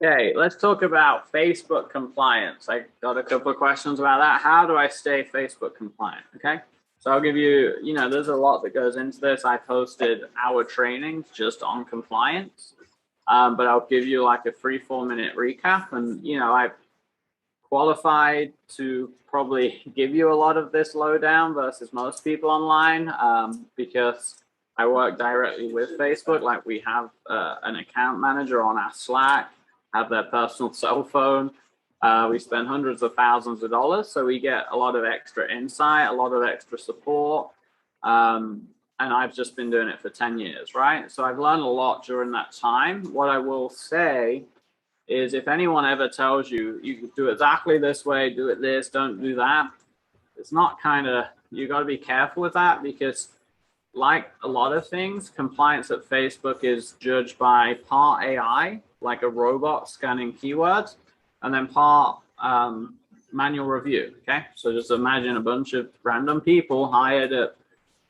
Okay, let's talk about Facebook compliance. I got a couple of questions about that. How do I stay Facebook compliant? Okay, so I'll give you, there's a lot that goes into this. I posted our trainings just on compliance, but I'll give you like a 3-4 minute recap. And, I've qualified to probably give you a lot of this lowdown versus most people online because I work directly with Facebook. Like we have an account manager on our Slack, have their personal cell phone. We spend hundreds of thousands of dollars, so we get a lot of extra insight, a lot of extra support. And I've just been doing it for 10 years, right? So I've learned a lot during that time. What I will say is if anyone ever tells you, you do it exactly this way, do it this, don't do that, it's not you got to be careful with that because like a lot of things, compliance at Facebook is judged by part AI, like a robot scanning keywords, and then part manual review. Okay, so just imagine a bunch of random people hired at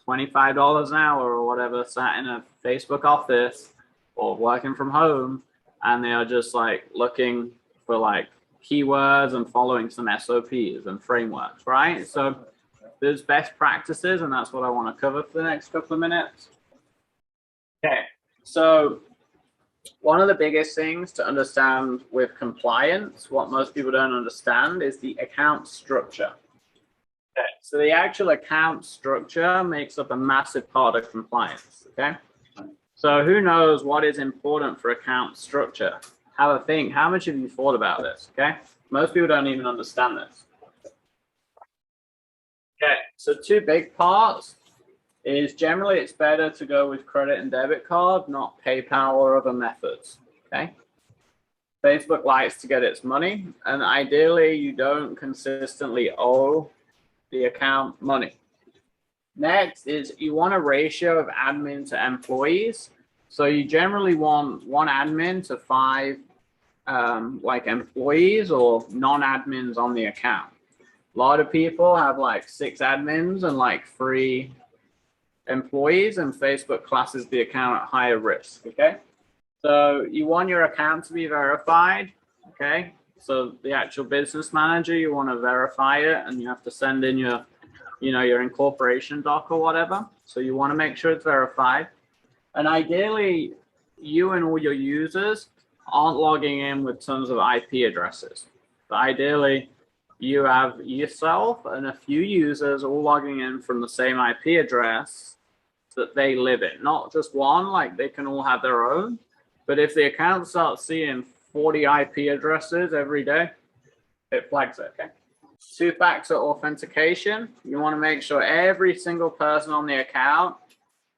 $25 an hour or whatever, sat in a Facebook office or working from home, and they are just like looking for like keywords and following some SOPs and frameworks, right? So there's best practices, and that's what I want to cover for the next couple of minutes. Okay, so one of the biggest things to understand with compliance, what most people don't understand, is the account structure. Okay, so the actual account structure makes up a massive part of compliance. Okay, so who knows what is important for account structure? Have a think. How much have you thought about this? Okay, most people don't even understand this. Okay, so two big parts is generally it's better to go with credit and debit card, not PayPal or other methods. Okay, Facebook likes to get its money, and ideally you don't consistently owe the account money. Next is you want a ratio of admin to employees. So you generally want one admin to 5 like employees or non-admins on the account. A lot of people have like 6 admins and like 3 employees, and Facebook classes the account at higher risk. Okay, so you want your account to be verified. Okay, so the actual business manager, you want to verify it, and you have to send in your your incorporation doc or whatever. So you want to make sure it's verified. And ideally, you and all your users aren't logging in with tons of IP addresses. But ideally, you have yourself and a few users all logging in from the same IP address that they live in. Not just one, like they can all have their own. But if the account starts seeing 40 IP addresses every day, it flags it, okay? Two-factor authentication. You want to make sure every single person on the account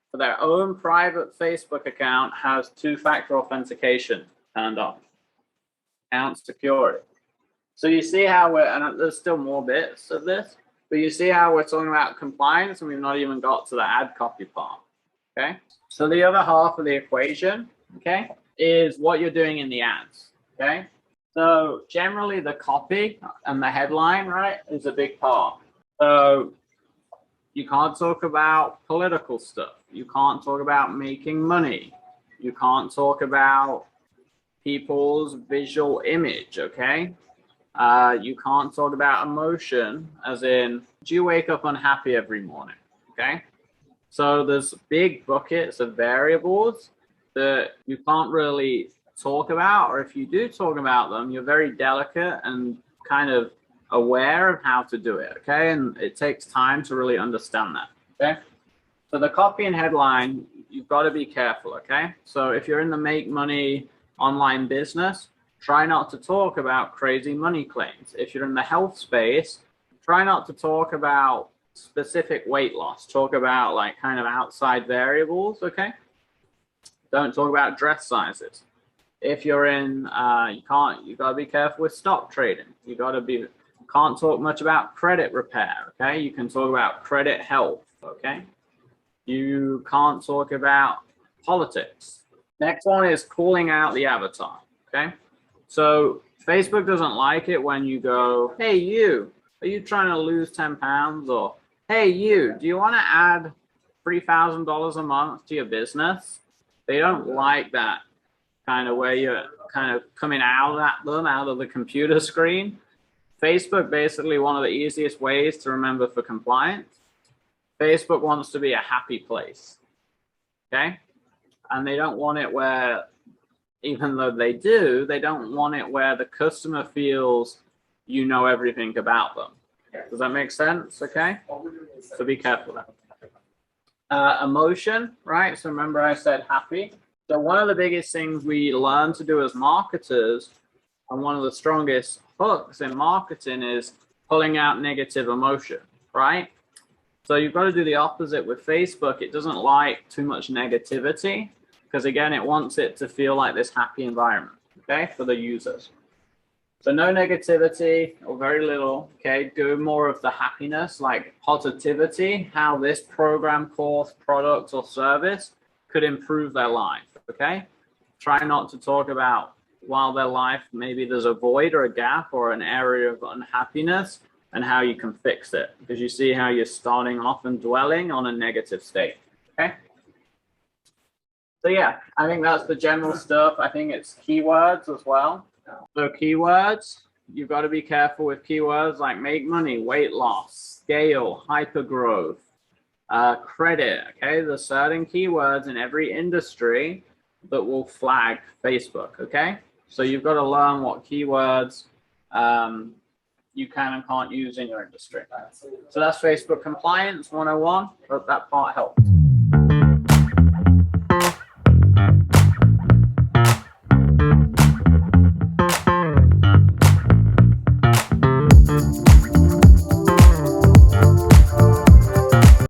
for their own private Facebook account has two-factor authentication turned on. Account security. So you see how and there's still more bits of this, but you see how we're talking about compliance and we've not even got to the ad copy part, okay? So the other half of the equation, okay, is what you're doing in the ads, okay? So generally the copy and the headline, right, is a big part. So you can't talk about political stuff. You can't talk about making money. You can't talk about people's visual image, okay? You can't talk about emotion, as in, do you wake up unhappy every morning, okay? So there's big buckets of variables that you can't really talk about, or if you do talk about them, you're very delicate and kind of aware of how to do it, okay? And it takes time to really understand that, okay? So the copy and headline, you've got to be careful, okay? So if you're in the make money online business, try not to talk about crazy money claims. If you're in the health space, try not to talk about specific weight loss. Talk about like kind of outside variables, okay? Don't talk about dress sizes. If you're in, you got to be careful with stock trading. You can't talk much about credit repair, okay? You can talk about credit health, okay? You can't talk about politics. Next one is calling out the avatar, okay? So Facebook doesn't like it when you go, hey, you, are you trying to lose 10 pounds? Or, hey, you, do you want to add $3,000 a month to your business? They don't like that kind of where you're kind of coming out at them, out of the computer screen. Facebook, basically one of the easiest ways to remember for compliance. Facebook wants to be a happy place, okay? And they don't want it where, even though they do, they don't want it where the customer feels you know everything about them. Does that make sense? Okay, so be careful there. Emotion, right? So remember I said happy. So one of the biggest things we learn to do as marketers, and one of the strongest hooks in marketing, is pulling out negative emotion, right? So you've got to do the opposite with Facebook. It doesn't like too much negativity, because again, it wants it to feel like this happy environment, okay, for the users. So no negativity or very little, okay? Do more of the happiness, like positivity, how this program, course, product, or service could improve their life, okay? Try not to talk about while their life, maybe there's a void or a gap or an area of unhappiness and how you can fix it, because you see how you're starting off and dwelling on a negative state, okay? So yeah, I think that's the general stuff. I think it's keywords as well. So keywords, you've got to be careful with keywords like make money, weight loss, scale, hypergrowth, credit, okay? There's certain keywords in every industry that will flag Facebook, okay? So you've got to learn what keywords you can and can't use in your industry. So that's Facebook Compliance 101. Hope that part helped.